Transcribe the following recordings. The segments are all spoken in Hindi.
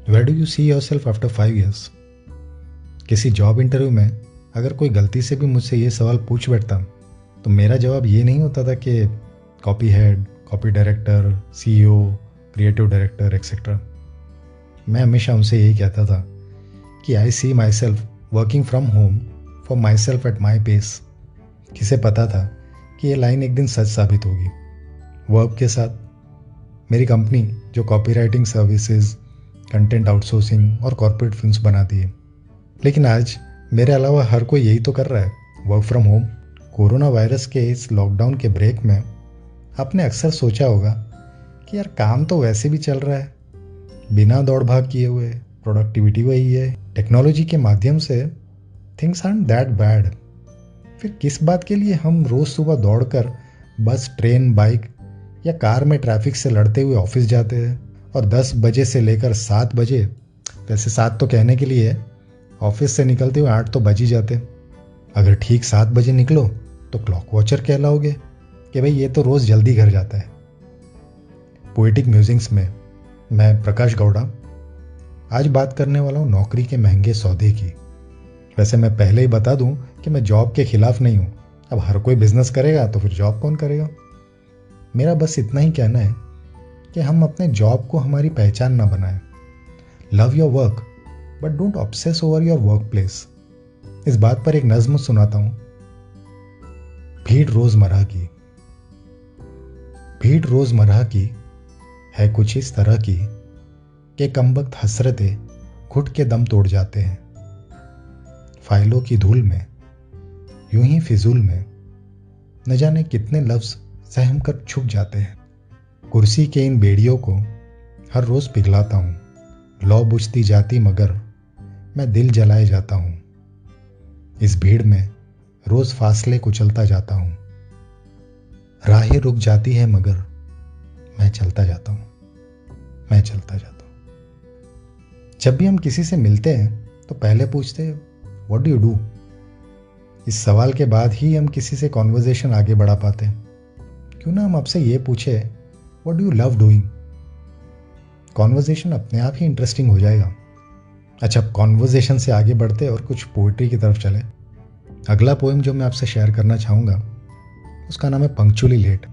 Where do you see yourself after 5 years? किसी जॉब इंटरव्यू में अगर कोई गलती से भी मुझसे ये सवाल पूछ बैठता तो मेरा जवाब ये नहीं होता था कि copy head, copy director, CEO, creative director etcetera. मैं हमेशा उनसे यही कहता था कि I see myself working from home for myself at my pace. किसे पता था कि ये लाइन एक दिन सच साबित होगी। वर्क के साथ मेरी कंपनी जो copy writing services, content outsourcing और कॉर्पोरेट फिल्म्स बनाती है, लेकिन आज मेरे अलावा हर कोई यही तो कर रहा है, work from home. Corona virus के इस लॉकडाउन के ब्रेक में आपने अक्सर सोचा होगा कि यार काम तो वैसे भी चल रहा है, बिना दौड़ भाग किए हुए प्रोडक्टिविटी वही है, टेक्नोलॉजी के माध्यम से थिंग्स आरंट दैट बैड। फिर किस बात के लिए हम रोज़ सुबह दौड़कर बस, ट्रेन, बाइक या कार में ट्रैफिक से लड़ते हुए ऑफिस जाते हैं और 10 बजे से लेकर 7 बजे, वैसे 7 तो कहने के लिए है, ऑफिस से निकलते हुए 8 तो बज ही जाते। अगर ठीक 7 बजे निकलो तो क्लॉक वॉचर कहलाओगे कि भाई ये तो रोज़ जल्दी घर जाता है। पोएटिक म्यूजिक्स में मैं प्रकाश गौड़ा आज बात करने वाला हूँ नौकरी के महंगे सौदे की। वैसे मैं पहले ही बता दूं कि मैं जॉब के खिलाफ नहीं हूँ। अब हर कोई बिजनेस करेगा तो फिर जॉब कौन करेगा। मेरा बस इतना ही कहना है कि हम अपने जॉब को हमारी पहचान ना बनाएं। Love your work but don't obsess over your work place. इस बात पर एक नज्म सुनाता हूँ। भीड़ रोजमर्रा की, भीड़ रोजमर्रा की है कुछ इस तरह की कि कमबख्त हसरतें घुट के दम तोड़ जाते हैं। फाइलों की धूल में, यूं ही फिजूल में, न जाने कितने लफ्ज सहम कर छुप जाते हैं। कुर्सी के इन बेड़ियों को हर रोज पिघलाता हूँ। लौ बुझती जाती मगर मैं दिल जलाए जाता हूँ। इस भीड़ में रोज फासले कुचलता जाता हूँ। राहें रुक जाती है मगर मैं चलता जाता हूँ, मैं चलता जाता हूँ। जब भी हम किसी से मिलते हैं तो पहले पूछते हैं व्हाट डू यू डू। इस सवाल के बाद ही हम किसी से कॉन्वर्जेशन आगे बढ़ा पाते हैं। क्यों ना हम आपसे ये पूछे what do you love doing. Conversation अपने आप ही इंटरेस्टिंग हो जाएगा। अच्छा, कॉन्वर्जेशन से आगे बढ़ते और कुछ पोइट्री की तरफ चले। अगला पोएम जो मैं आपसे शेयर करना चाहूँगा उसका नाम है पंक्चुअली लेट।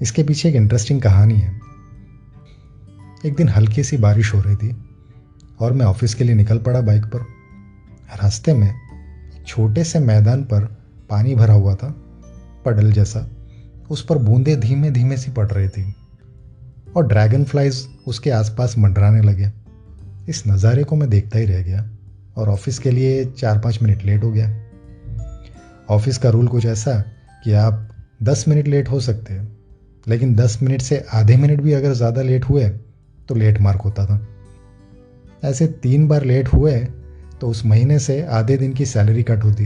इसके पीछे एक इंटरेस्टिंग कहानी है। एक दिन हल्की सी बारिश हो रही थी और मैं ऑफिस के लिए निकल पड़ा बाइक पर। रास्ते में एक छोटे से मैदान पर पानी भरा हुआ था, पडल जैसा। उस पर बूंदें धीमे धीमे सी पड़ रही थी और ड्रैगन फ्लाइज उसके आसपास मंडराने लगे। इस नज़ारे को मैं देखता ही रह गया और ऑफिस के लिए 4-5 मिनट लेट हो गया। ऑफिस का रूल कुछ ऐसा कि आप 10 मिनट लेट हो सकते हैं, लेकिन 10 मिनट से आधे मिनट भी अगर ज़्यादा लेट हुए तो लेट मार्क होता था। ऐसे 3 बार लेट हुए तो उस महीने से आधे दिन की सैलरी कट होती।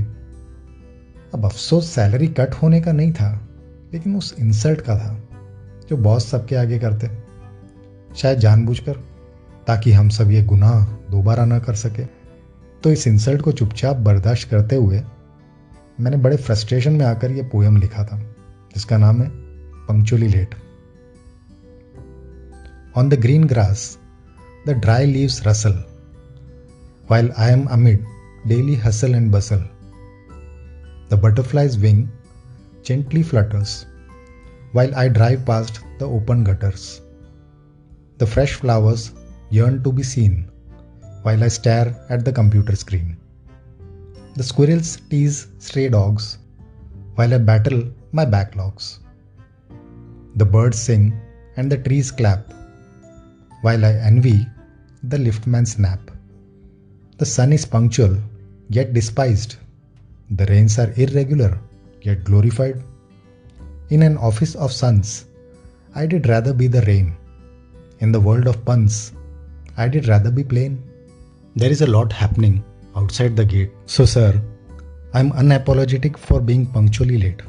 अब अफसोस सैलरी कट होने का नहीं था, लेकिन उस इंसल्ट का था जो बॉस सबके आगे करते, शायद जानबूझकर, ताकि हम सब ये गुनाह दोबारा ना कर सके। तो इस इंसल्ट को चुपचाप बर्दाश्त करते हुए मैंने बड़े फ्रस्ट्रेशन में आकर ये पोएम लिखा था, जिसका नाम है punctually late. On the green grass the dry leaves rustle, while I am amid daily hustle and bustle. The butterfly's wing gently flutters, while I drive past the open gutters. The fresh flowers yearn to be seen, while I stare at the computer screen. The squirrels tease stray dogs, while I battle my backlogs. The birds sing and the trees clap, while I envy the liftman's nap. The sun is punctual yet despised. The rains are irregular yet glorified. In an office of suns, I did rather be the rain. In the world of puns, I did rather be plain. There is a lot happening outside the gate. So sir, I am unapologetic for being punctually late.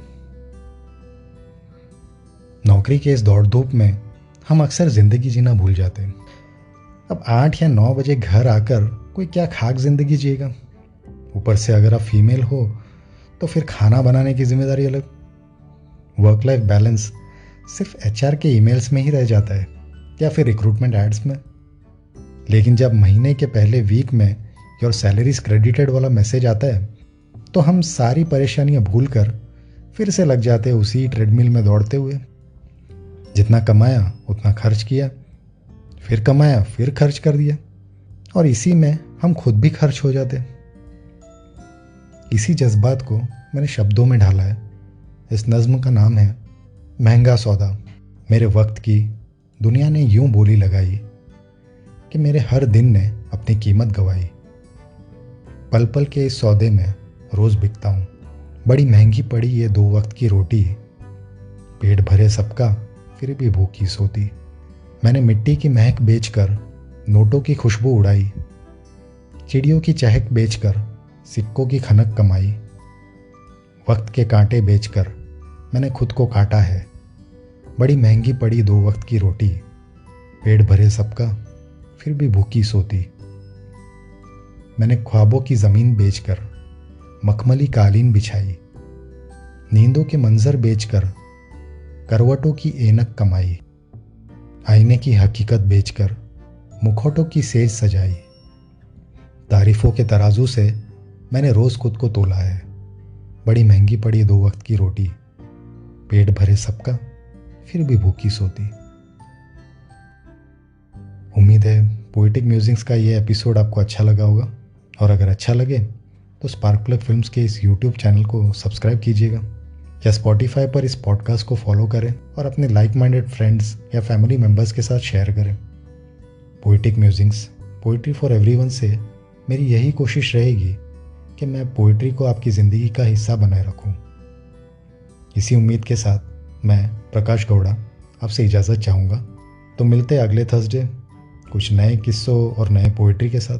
नौकरी के इस दौड़ धूप में हम अक्सर जिंदगी जीना भूल जाते हैं। अब 8 या 9 बजे घर आकर कोई क्या खाक जिंदगी जिएगा। ऊपर से अगर आप फीमेल हो तो फिर खाना बनाने की जिम्मेदारी अलग। वर्क लाइफ बैलेंस सिर्फ एचआर के ईमेल्स में ही रह जाता है या फिर रिक्रूटमेंट एड्स में। लेकिन जब महीने के पहले वीक में योर सैलरीज क्रेडिटेड वाला मैसेज आता है तो हम सारी परेशानियां भूल कर फिर से लग जाते हैं उसी ट्रेडमिल में दौड़ते हुए। जितना कमाया उतना खर्च किया, फिर कमाया फिर खर्च कर दिया, और इसी में हम खुद भी खर्च हो जाते। इसी जज्बात को मैंने शब्दों में ढाला है। इस नज़्म का नाम है महंगा सौदा। मेरे वक्त की दुनिया ने यूं बोली लगाई कि मेरे हर दिन ने अपनी कीमत गवाई। पल पल के इस सौदे में रोज़ बिकता हूँ, बड़ी महंगी पड़ी ये 2 वक्त की रोटी। पेट भरे सबका फिर भी भूखी सोती। मैंने मिट्टी की महक बेचकर नोटों की खुशबू उड़ाई, चिड़ियों की चहक बेचकर सिक्कों की खनक कमाई। वक्त के कांटे बेचकर मैंने खुद को काटा है, बड़ी महंगी पड़ी 2 वक्त की रोटी। पेट भरे सबका फिर भी भूखी सोती। मैंने ख्वाबों की ज़मीन बेचकर मखमली कालीन बिछाई, नींदों के मंजर बेचकर करवटों की ऐनक कमाई। आईने की हकीकत बेचकर मुखौटों की सेज सजाई। तारीफों के तराजू से मैंने रोज़ खुद को तोला है, बड़ी महंगी पड़ी 2 वक्त की रोटी। पेट भरे सबका फिर भी भूखी सोती। उम्मीद है पोएटिक म्यूजिक्स का ये एपिसोड आपको अच्छा लगा होगा, और अगर अच्छा लगे तो स्पार्क प्लग फिल्म्स के इस यूट्यूब चैनल को सब्सक्राइब कीजिएगा, या स्पॉटिफाई पर इस पॉडकास्ट को फॉलो करें और अपने लाइक माइंडेड फ्रेंड्स या फैमिली मेम्बर्स के साथ शेयर करें। Poetic musics, poetry for everyone से मेरी यही कोशिश रहेगी कि मैं पोइट्री को आपकी ज़िंदगी का हिस्सा बनाए रखूं। इसी उम्मीद के साथ मैं प्रकाश गौड़ा आपसे इजाज़त चाहूँगा। तो मिलते हैं अगले थर्सडे कुछ नए किस्सों और नए पोइट्री के साथ।